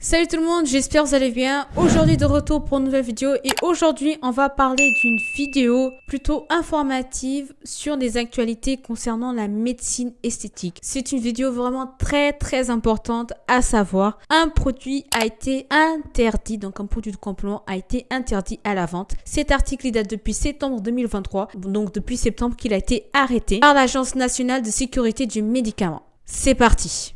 Salut tout le monde, j'espère que vous allez bien. Aujourd'hui de retour pour une nouvelle vidéo et aujourd'hui on va parler d'une vidéo plutôt informative sur des actualités concernant la médecine esthétique. C'est une vidéo vraiment très importante, à savoir un produit a été interdit, donc un produit de complément a été interdit à la vente. Cet article il date depuis septembre 2023, donc depuis septembre qu'il a été arrêté par l'Agence nationale de sécurité du médicament. C'est parti.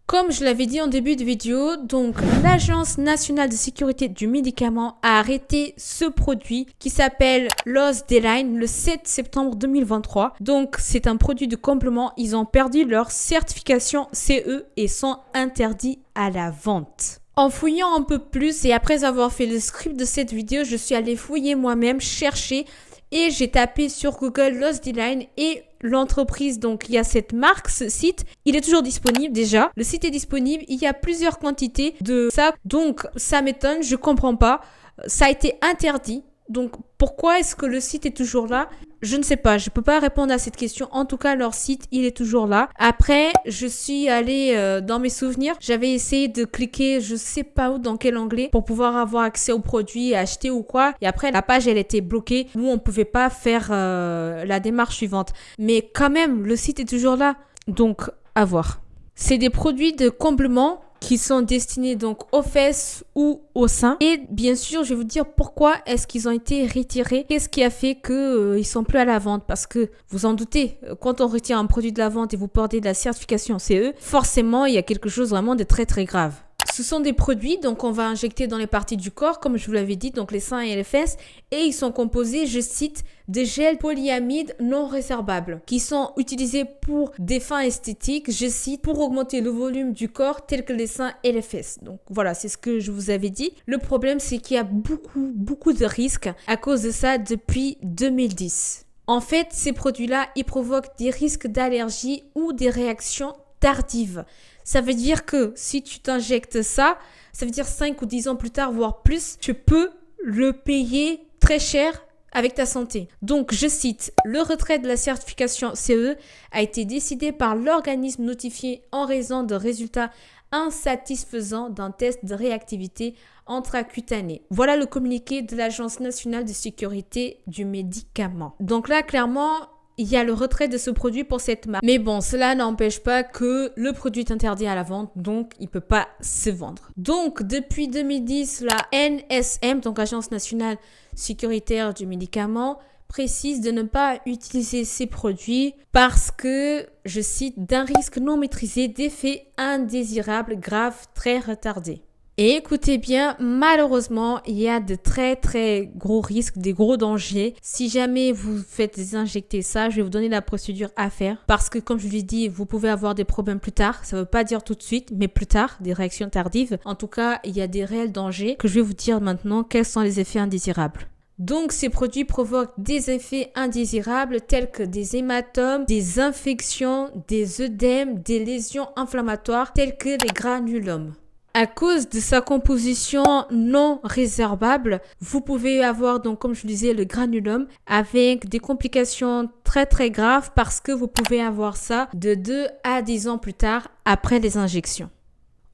Comme je l'avais dit en début de vidéo, donc l'Agence nationale de sécurité du médicament a arrêté ce produit qui s'appelle Losedayline le 7 septembre 2023. Donc c'est un produit de complément, ils ont perdu leur certification CE et sont interdits à la vente. En fouillant un peu plus et après avoir fait le script de cette vidéo, je suis allée fouiller moi-même, chercher et j'ai tapé sur Google Losedayline et l'entreprise, donc il y a cette marque, ce site, il est toujours disponible déjà. Le site est disponible, il y a plusieurs quantités de ça, donc ça m'étonne, je comprends pas. Ça a été interdit, donc pourquoi est-ce que le site est toujours là? Je ne sais pas, je peux pas répondre à cette question. En tout cas, leur site, il est toujours là. Après, je suis allée dans mes souvenirs. J'avais essayé de cliquer, je sais pas où, dans quel onglet, pour pouvoir avoir accès aux produits, acheter ou quoi. Et après, la page, elle était bloquée. Nous, on pouvait pas faire la démarche suivante. Mais quand même, le site est toujours là. Donc, à voir. C'est des produits de complément qui sont destinés donc aux fesses ou aux seins. Et bien sûr, je vais vous dire pourquoi est-ce qu'ils ont été retirés. Qu'est-ce qui a fait qu'ils sont plus à la vente? Parce que vous en doutez, quand on retire un produit de la vente et vous portez de la certification CE, forcément, il y a quelque chose vraiment de très grave. Ce sont des produits donc on va injecter dans les parties du corps, comme je vous l'avais dit, donc les seins et les fesses. Et ils sont composés, je cite, de gels polyamides non résorbables qui sont utilisés pour des fins esthétiques, je cite, pour augmenter le volume du corps tel que les seins et les fesses. Donc voilà, c'est ce que je vous avais dit. Le problème, c'est qu'il y a beaucoup de risques à cause de ça depuis 2010. En fait, ces produits-là, ils provoquent des risques d'allergie ou des réactions tardives. Ça veut dire que si tu t'injectes ça, ça veut dire 5 ou 10 ans plus tard, voire plus, tu peux le payer très cher avec ta santé. Donc, je cite, le retrait de la certification CE a été décidé par l'organisme notifié en raison de résultats insatisfaisants d'un test de réactivité intracutanée. Voilà le communiqué de l'Agence nationale de sécurité du médicament. Donc là, clairement, il y a le retrait de ce produit pour cette marque. Mais bon, cela n'empêche pas que le produit est interdit à la vente, donc il ne peut pas se vendre. Donc, depuis 2010, la NSM, donc Agence nationale sécuritaire du médicament, précise de ne pas utiliser ces produits parce que, je cite, d'un risque non maîtrisé d'effets indésirables graves très retardés. Et écoutez bien, malheureusement, il y a de très gros risques, des gros dangers. Si jamais vous faites injecter ça, je vais vous donner la procédure à faire. Parce que comme je vous l'ai dit, vous pouvez avoir des problèmes plus tard. Ça ne veut pas dire tout de suite, mais plus tard, des réactions tardives. En tout cas, il y a des réels dangers que je vais vous dire maintenant quels sont les effets indésirables. Donc, ces produits provoquent des effets indésirables tels que des hématomes, des infections, des œdèmes, des lésions inflammatoires telles que les granulomes. À cause de sa composition non résorbable, vous pouvez avoir, donc comme je vous disais, le granulome avec des complications très graves parce que vous pouvez avoir ça de 2 à 10 ans plus tard après les injections.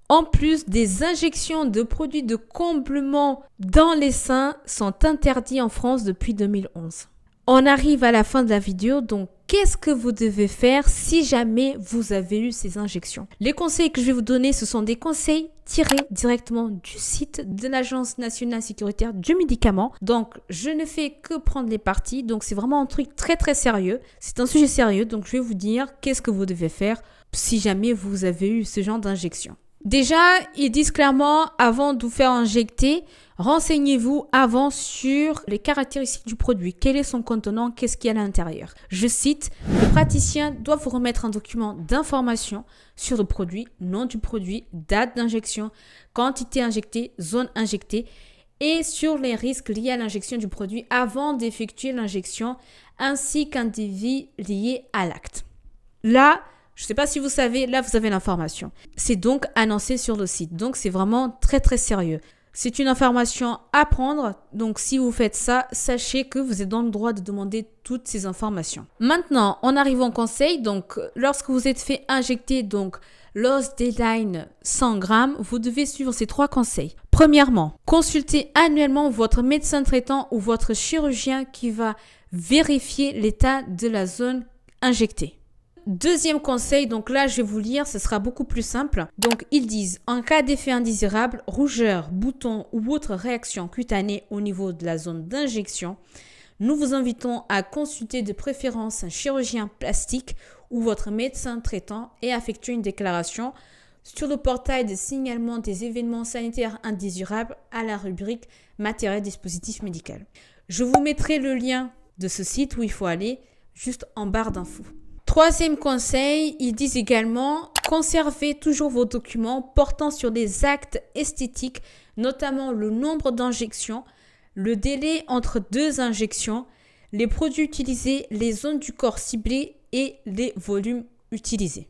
En plus, des injections de produits de comblement dans les seins sont interdits en France depuis 2011. On arrive à la fin de la vidéo, donc qu'est-ce que vous devez faire si jamais vous avez eu ces injections? Les conseils que je vais vous donner, ce sont des conseils tirés directement du site de l'Agence nationale sécuritaire du médicament. Donc, je ne fais que prendre les parties, donc c'est vraiment un truc très sérieux. C'est un sujet sérieux, donc je vais vous dire qu'est-ce que vous devez faire si jamais vous avez eu ce genre d'injection. Déjà, ils disent clairement, avant de vous faire injecter, renseignez-vous avant sur les caractéristiques du produit. Quel est son contenant? Qu'est-ce qu'il y a à l'intérieur? Je cite, le praticien doit vous remettre un document d'information sur le produit, nom du produit, date d'injection, quantité injectée, zone injectée et sur les risques liés à l'injection du produit avant d'effectuer l'injection ainsi qu'un devis lié à l'acte. Là, je ne sais pas si vous savez, là vous avez l'information. C'est donc annoncé sur le site. Donc c'est vraiment très très sérieux. C'est une information à prendre. Donc si vous faites ça, sachez que vous êtes dans le droit de demander toutes ces informations. Maintenant, on arrive au conseil. Donc lorsque vous êtes fait injecter donc l'os D-Line 100 grammes, vous devez suivre ces 3 conseils. Premièrement, consultez annuellement votre médecin traitant ou votre chirurgien qui va vérifier l'état de la zone injectée. Deuxième conseil, donc là je vais vous lire, ce sera beaucoup plus simple. Donc ils disent, en cas d'effet indésirable, rougeur, boutons ou autre réaction cutanée au niveau de la zone d'injection, nous vous invitons à consulter de préférence un chirurgien plastique ou votre médecin traitant et à effectuer une déclaration sur le portail de signalement des événements sanitaires indésirables à la rubrique matériel dispositif médical. Je vous mettrai le lien de ce site où il faut aller juste en barre d'infos. Troisième conseil, ils disent également, conservez toujours vos documents portant sur des actes esthétiques, notamment le nombre d'injections, le délai entre 2 injections, les produits utilisés, les zones du corps ciblées et les volumes utilisés.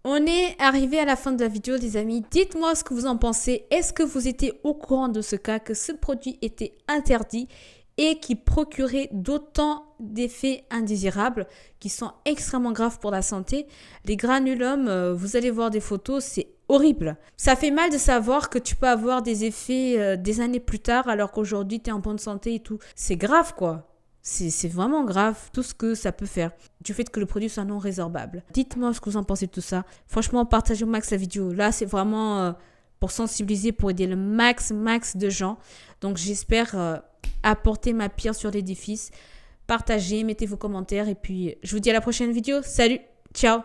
On est arrivé à la fin de la vidéo, les amis. Dites-moi ce que vous en pensez. Est-ce que vous étiez au courant de ce cas, que ce produit était interdit et qui procurait d'autant d'effets indésirables qui sont extrêmement graves pour la santé? Les granulums, vous allez voir des photos, c'est horrible. Ça fait mal de savoir que tu peux avoir des effets des années plus tard alors qu'aujourd'hui tu es en bonne santé et tout. C'est grave quoi. C'est vraiment grave tout ce que ça peut faire du fait que le produit soit non résorbable. Dites-moi ce que vous en pensez de tout ça. Franchement, partagez au max la vidéo. Là, c'est vraiment pour sensibiliser, pour aider le max de gens. Donc, j'espère apporter ma pierre sur l'édifice. Partagez, mettez vos commentaires et puis je vous dis à la prochaine vidéo. Salut, ciao!